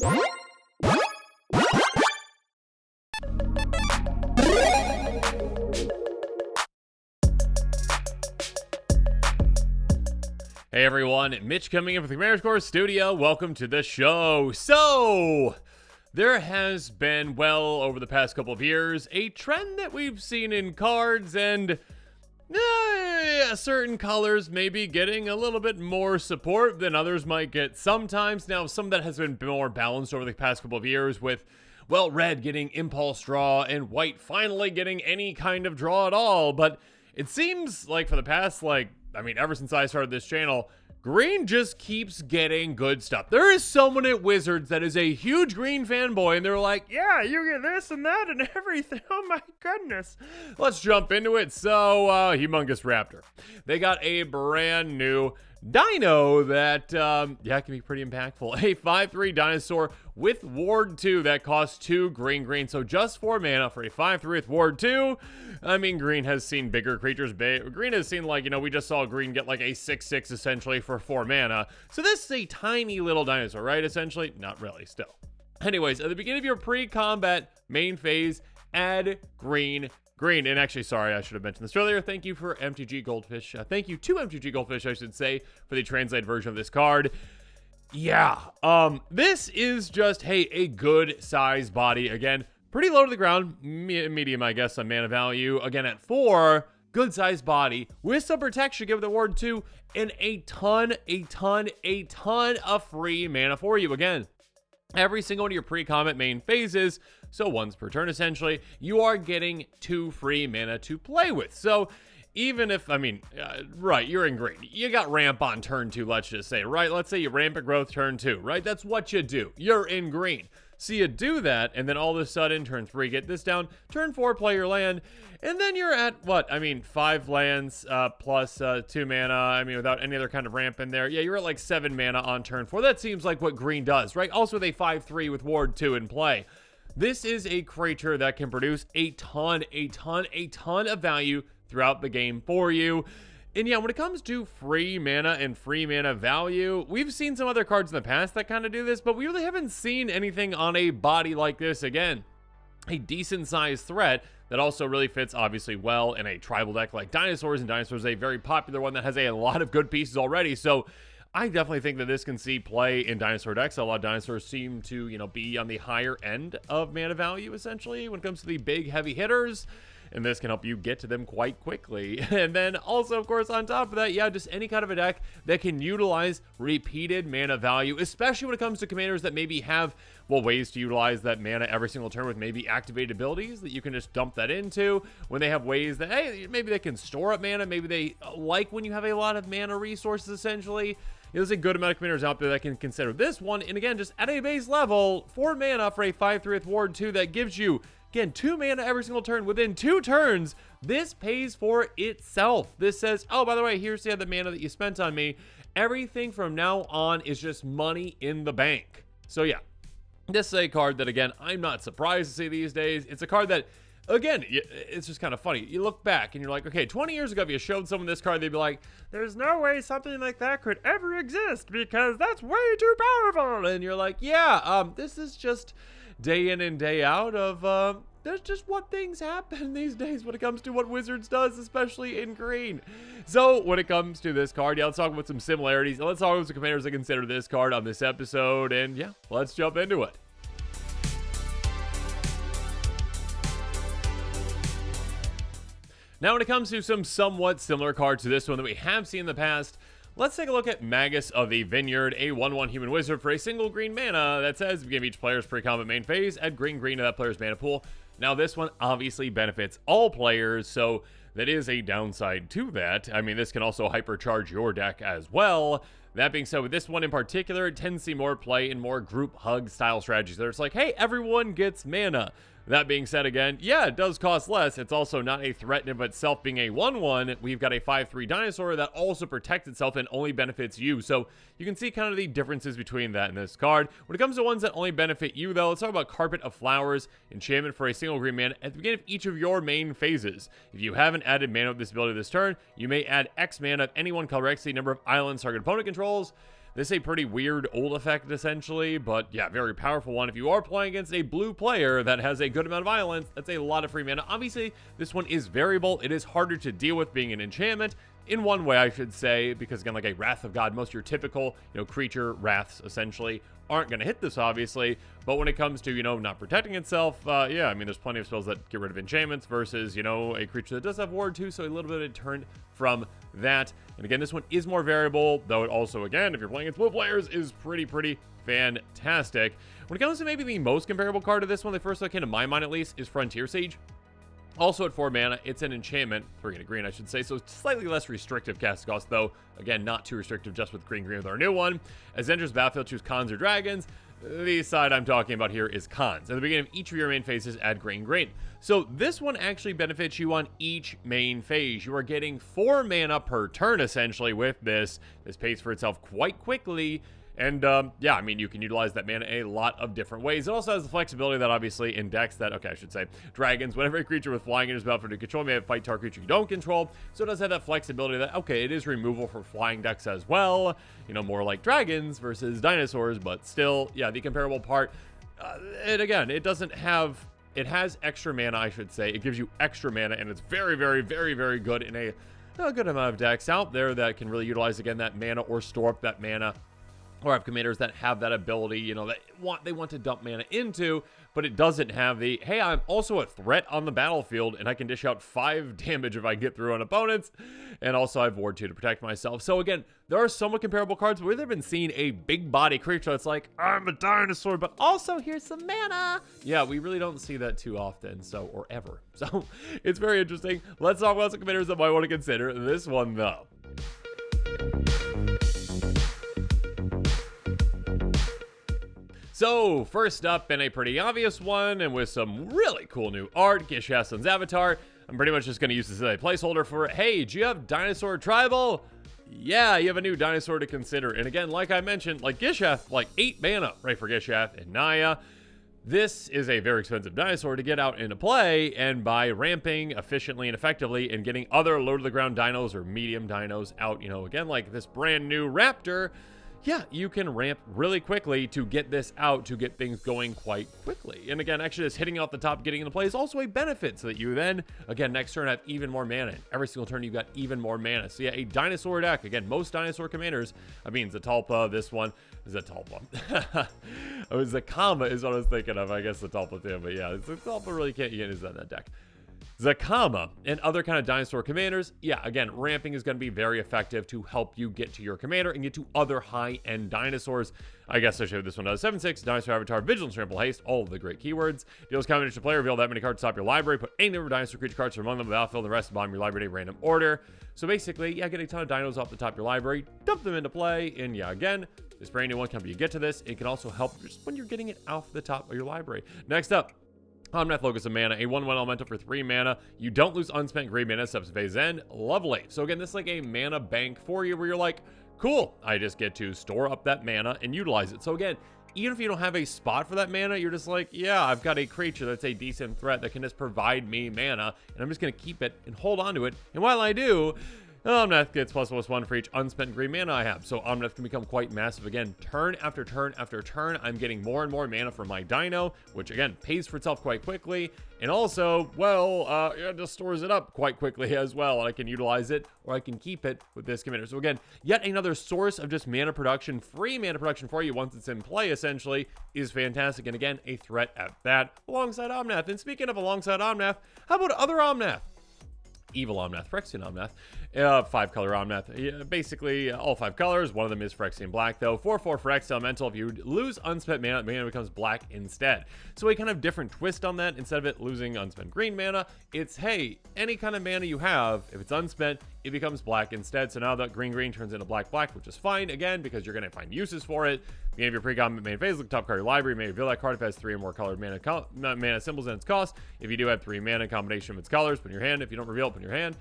Hey everyone, Mitch coming in from the Commander's Core Studio. Welcome to the show. So, there has been, well, over the past couple of years, a trend that we've seen in cards, and certain colors may be getting a little bit more support than others might get sometimes. Now, some of that has been more balanced over the past couple of years with, well, red getting impulse draw and white finally getting any kind of draw at all. But it seems like for the past, ever since I started this channel, green just keeps getting good stuff. There is someone at Wizards that is a huge green fanboy, and they're like, yeah, you get this and that and everything. Oh my goodness. Let's jump into it. So, Humongous Raptor. They got a brand new dino that, can be pretty impactful. A 5/3 dinosaur with Ward 2 that costs 2 green. So just 4 mana for a 5/3 with Ward 2. I mean, green has seen bigger creatures. Green has seen, we just saw green get like a 6/6 essentially for 4 mana. So this is a tiny little dinosaur, right? Essentially, not really, still. Anyways, at the beginning of your pre-combat main phase, add green. And actually, sorry, I should have mentioned this earlier. Thank you for MTG Goldfish. Thank you to MTG Goldfish, I should say, for the translated version of this card. Yeah, this is just, hey, a good size body. Again, pretty low to the ground, medium, I guess, on mana value. Again, at 4, good size body with some protection, give it the Ward 2, and a ton of free mana for you. Again, every single one of your pre-combat main phases, so once per turn essentially, you are getting 2 free mana to play with. So even if, right, you're in green. You got ramp on turn 2, let's just say, right? Let's say you ramp at growth turn 2, right? That's what you do. You're in green. So you do that, and then all of a sudden, turn 3, get this down. Turn 4, play your land, and then you're at, 5 lands plus 2 mana. Without any other kind of ramp in there. Yeah, you're at like 7 mana on turn 4. That seems like what green does, right? Also with a 5/3 with Ward 2 in play. This is a creature that can produce a ton of value throughout the game for you. And yeah, when it comes to free mana and free mana value, we've seen some other cards in the past that kind of do this, but we really haven't seen anything on a body like this. Again, a decent sized threat that also really fits obviously well in a tribal deck like Dinosaurs, and Dinosaurs is a very popular one that has a lot of good pieces already. So I definitely think that this can see play in dinosaur decks. A lot of dinosaurs seem to, be on the higher end of mana value, essentially, when it comes to the big, heavy hitters. And this can help you get to them quite quickly. And then also, of course, on top of that, yeah, just any kind of a deck that can utilize repeated mana value, especially when it comes to commanders that maybe have, ways to utilize that mana every single turn with maybe activated abilities that you can just dump that into. When they have ways that, hey, maybe they can store up mana. Maybe they like when you have a lot of mana resources, essentially. There's a good amount of commanders out there that can consider this one. And again, just at a base level, 4 mana for a 5/3 with Ward 2 that gives you, again, 2 mana every single turn. Within 2 turns, this pays for itself. This says, oh, by the way, here's the other mana that you spent on me. Everything from now on is just money in the bank. So yeah, this is a card that, again, I'm not surprised to see these days. It's a card that, again, it's just kind of funny. You look back and you're like, okay, 20 years ago, if you showed someone this card, they'd be like, there's no way something like that could ever exist because that's way too powerful. And you're like, yeah, this is just day in and day out of, that's just what things happen these days when it comes to what Wizards does, especially in green. So when it comes to this card, yeah, let's talk about some similarities. Let's talk about some commanders that consider this card on this episode. And yeah, let's jump into it. Now, when it comes to some somewhat similar cards to this one that we have seen in the past, let's take a look at Magus of the Vineyard, a 1/1 human wizard for a single green mana that says, give each player's pre-combat main phase, add green to that player's mana pool. Now, this one obviously benefits all players, so that is a downside to that. This can also hypercharge your deck as well. That being said, with this one in particular, it tends to see more play in more group hug style strategies. There it's like, hey, everyone gets mana. That being said, again, yeah, it does cost less. It's also not a threat in of itself being a 1/1. We've got a 5/3 dinosaur that also protects itself and only benefits you. So you can see kind of the differences between that and this card. When it comes to ones that only benefit you, though, let's talk about Carpet of Flowers, enchantment for a single green mana at the beginning of each of your main phases. If you haven't added mana with this ability this turn, you may add X mana of any one color X, the number of islands target opponent controls. This is a pretty weird old effect, essentially, but yeah, very powerful one. If you are playing against a blue player that has a good amount of violence, that's a lot of free mana. Obviously, this one is variable. It is harder to deal with being an enchantment. In one way, I should say, because again, like a Wrath of God, most of your typical, creature wraths essentially aren't going to hit this, obviously. But when it comes to, not protecting itself, yeah, I mean, there's plenty of spells that get rid of enchantments versus, a creature that does have ward too, so a little bit of a turn from that. And again, this one is more variable, though it also, again, if you're playing against blue players, is pretty fantastic. When it comes to maybe the most comparable card to this one, the first that came to my mind, at least, is Frontier Sage. Also at 4 mana, it's an enchantment, 3 and a green, I should say, so slightly less restrictive cast cost, though, again, not too restrictive just with green with our new one. As it enters the battlefield, choose Khans or Dragons. The side I'm talking about here is Khans. At the beginning of each of your main phases, add green. So this one actually benefits you on each main phase. You are getting 4 mana per turn, essentially, with this. This pays for itself quite quickly. And, yeah, I mean, you can utilize that mana a lot of different ways. It also has the flexibility that, obviously, in decks that, okay, I should say, dragons, whenever a creature with flying enters battlefield to control may have fight target creature you don't control. So it does have that flexibility that, okay, it is removal for flying decks as well. More like dragons versus dinosaurs, but still, yeah, the comparable part. And again, it doesn't have... It has extra mana, I should say. It gives you extra mana, and it's very good in a good amount of decks out there that can really utilize, again, that mana or store up that mana. Or have commanders that have that ability, that they want to dump mana into, but it doesn't have the, hey, I'm also a threat on the battlefield, and I can dish out 5 damage if I get through on opponents, and also I have Ward 2 to protect myself. So again, there are somewhat comparable cards, but we've been seeing a big body creature that's like, I'm a dinosaur, but also here's some mana. Yeah, we really don't see that too often, or ever. So it's very interesting. Let's talk about some commanders that might want to consider this one, though. So, first up, and a pretty obvious one, and with some really cool new art, Gish Hassan's avatar. I'm pretty much just going to use this as a placeholder for, hey, do you have Dinosaur Tribal? Yeah, you have a new dinosaur to consider. And again, like I mentioned, like Gishath, like 8 mana, right, for Gishath and Naya. This is a very expensive dinosaur to get out into play, and by ramping efficiently and effectively and getting other low-to-the-ground dinos or medium dinos out, again, like this brand new Raptor, yeah, you can ramp really quickly to get this out, to get things going quite quickly. And again, actually just hitting off the top, getting into play is also a benefit, so that you then, again, next turn have even more mana. Every single turn you've got even more mana. So yeah, a dinosaur deck. Again, most dinosaur commanders, I mean, Zatalpa, this one, Zatalpa. Oh, Zakama is what I was thinking of. I guess Zatalpa too, but yeah, Zatalpa really can't use that deck. Zakama and other kind of dinosaur commanders, yeah, again, ramping is going to be very effective to help you get to your commander and get to other high-end dinosaurs. I guess I showed this one does 7/6, Dinosaur Avatar, Vigilance, Trample, Haste, all of the great keywords. Deals combination to player, reveal that many cards to top your library, put any number of dinosaur creature cards from among them, the battlefield, and the rest of the bottom of your library in a random order. So basically, yeah, get a ton of dinos off the top of your library, dump them into play, and yeah, again, this brand new one, can you get to this, it can also help just when you're getting it off the top of your library. Next up, Omnath, Locus of Mana, a 1/1 elemental for 3 mana. You don't lose unspent green mana, steps phase end. Lovely. So again, this is like a mana bank for you where you're like, cool, I just get to store up that mana and utilize it. So again, even if you don't have a spot for that mana, you're just like, yeah, I've got a creature that's a decent threat that can just provide me mana, and I'm just going to keep it and hold on to it. And while I do, Omnath gets +1/+1 for each unspent green mana I have. So Omnath can become quite massive. Again, turn after turn after turn, I'm getting more and more mana from my dino, which again, pays for itself quite quickly. And also, well, it just stores it up quite quickly as well. And I can utilize it, or I can keep it with this commander. So again, yet another source of just mana production, free mana production for you once it's in play, essentially, is fantastic. And again, a threat at that, alongside Omnath. And speaking of alongside Omnath, how about other Omnath? Evil Omnath, Phyrexian Omnath, 5-color Omnath. Yeah, basically, all 5 colors. One of them is Phyrexian Black, though. 4/4 Phyrex Elemental. If you lose unspent mana, mana becomes black instead. So a kind of different twist on that. Instead of it losing unspent green mana, it's, hey, any kind of mana you have, if it's unspent, it becomes black instead. So now that green turns into black, which is fine, again, because you're going to find uses for it. Beginning of your pre-combat main phase, look top card of your library. You may reveal that card if it has 3 or more colored mana symbols in its cost. If you do have 3 mana, combination of its colors, put in your hand. If you don't reveal it, put in your hand.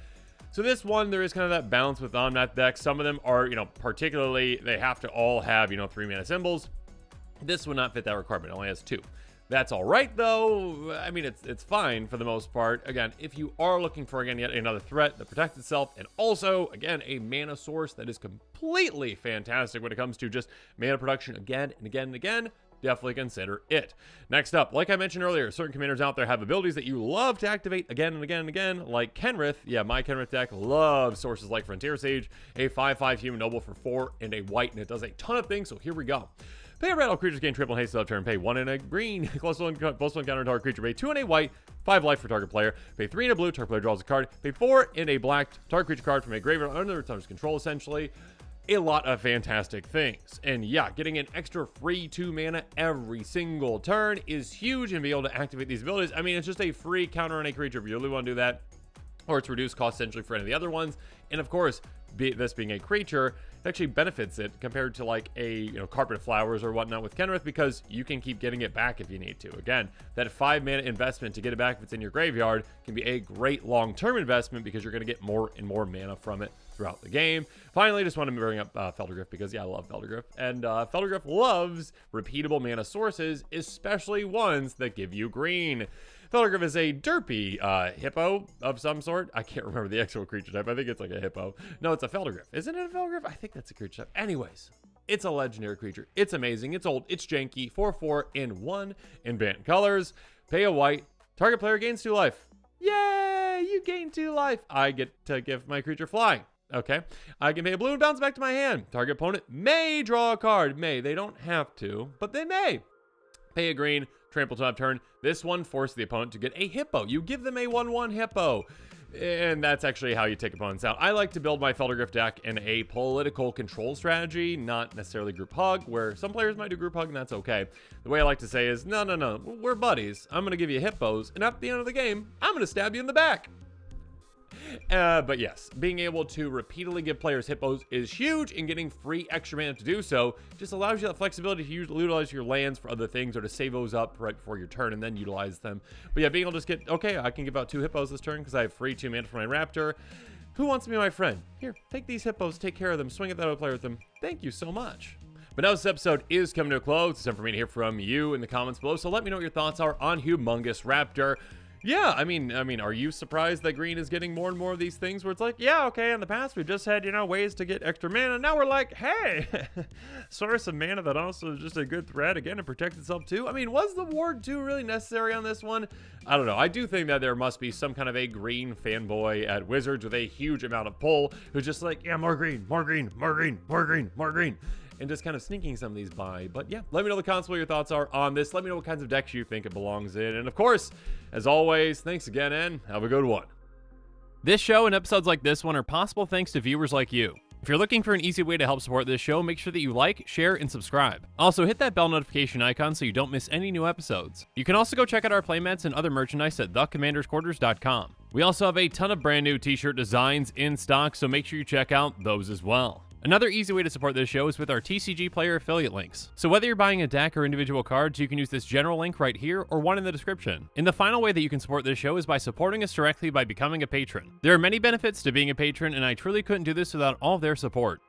So this one, there is kind of that balance with Omnath decks. Some of them are, particularly, they have to all have, 3 mana symbols. This would not fit that requirement. It only has 2. That's all right, though. I mean, it's fine for the most part. Again, if you are looking for, again, yet another threat that protects itself, and also, again, a mana source that is completely fantastic when it comes to just mana production again and again and again, definitely consider it. Next up, like I mentioned earlier, certain commanders out there have abilities that you love to activate again and again and again, like Kenrith. Yeah, my Kenrith deck loves sources like Frontier Sage, a 5/5 human noble for 4 and a white, and it does a ton of things, so here we go. Pay a red, all creatures gain triple haste without turn. Pay 1 and a green, plus one counter target creature. Pay 2 and a white, 5 life for target player. Pay 3 and a blue, target player draws a card. Pay 4 and a black, target creature card from a graveyard under its owner's control, essentially. A lot of fantastic things. And yeah, getting an extra free 2 mana every single turn is huge, and be able to activate these abilities. I mean, it's just a free counter on a creature if you really want to do that, or it's reduced cost essentially for any of the other ones. And of course, this being a creature, it actually benefits it compared to like a Carpet of Flowers or whatnot with Kenrith, because you can keep getting it back if you need to. Again, that 5 mana investment to get it back if it's in your graveyard can be a great long-term investment, because you're going to get more and more mana from it throughout the game. Finally, just want to bring up Feldergriff, because yeah, I love Feldergriff, and Feldergriff loves repeatable mana sources, especially ones that give you green. Feldergriff is a derpy hippo of some sort. I can't remember the actual creature type. I think it's like a hippo. No, it's a Feldergriff. Isn't it a Feldergriff? I think that's a creature type. Anyways, it's a legendary creature. It's amazing. It's old. It's janky. 4/4 in 1 in Bant colors. Pay a white. Target player gains 2 life. Yay! You gain 2 life. I get to give my creature flying. Okay. I can pay a blue and bounce back to my hand. Target opponent may draw a card. May. They don't have to, but they may. Pay a green. Trample top turn. This one forces the opponent to get a hippo. You give them a 1/1 hippo. And that's actually how you take opponents out. I like to build my Feldergriff deck in a political control strategy, not necessarily group hug, where some players might do group hug, and that's okay. The way I like to say is, no, we're buddies. I'm going to give you hippos, and at the end of the game, I'm going to stab you in the back. But yes, being able to repeatedly give players hippos is huge, and getting free extra mana to do so just allows you that flexibility to utilize your lands for other things, or to save those up right before your turn and then utilize them. But yeah, being able to just get, okay, I can give out 2 hippos this turn because I have free 2 mana for my raptor. Who wants to be my friend? Here, take these hippos, take care of them, swing at that other player with them. Thank you so much. But now this episode is coming to a close. It's time for me to hear from you in the comments below, so let me know what your thoughts are on Humongous Raptor. Yeah, I mean, are you surprised that green is getting more and more of these things where it's like, yeah, okay, in the past we've just had, ways to get extra mana. Now we're like, hey, source of mana that also is just a good threat again and protects itself too. I mean, was the Ward 2 really necessary on this one? I don't know. I do think that there must be some kind of a green fanboy at Wizards with a huge amount of pull who's just like, yeah, more green, more green, more green, more green, more green. And just kind of sneaking some of these by. But yeah, let me know in the comments what your thoughts are on this. Let me know what kinds of decks you think it belongs in. And of course, as always, thanks again, and have a good one. This show and episodes like this one are possible thanks to viewers like you. If you're looking for an easy way to help support this show, make sure that you like, share, and subscribe. Also, hit that bell notification icon so you don't miss any new episodes. You can also go check out our playmats and other merchandise at thecommandersquarters.com. We also have a ton of brand new t-shirt designs in stock, so make sure you check out those as well. Another easy way to support this show is with our TCG player affiliate links. So whether you're buying a deck or individual cards, you can use this general link right here or one in the description. And the final way that you can support this show is by supporting us directly by becoming a patron. There are many benefits to being a patron, and I truly couldn't do this without all of their support.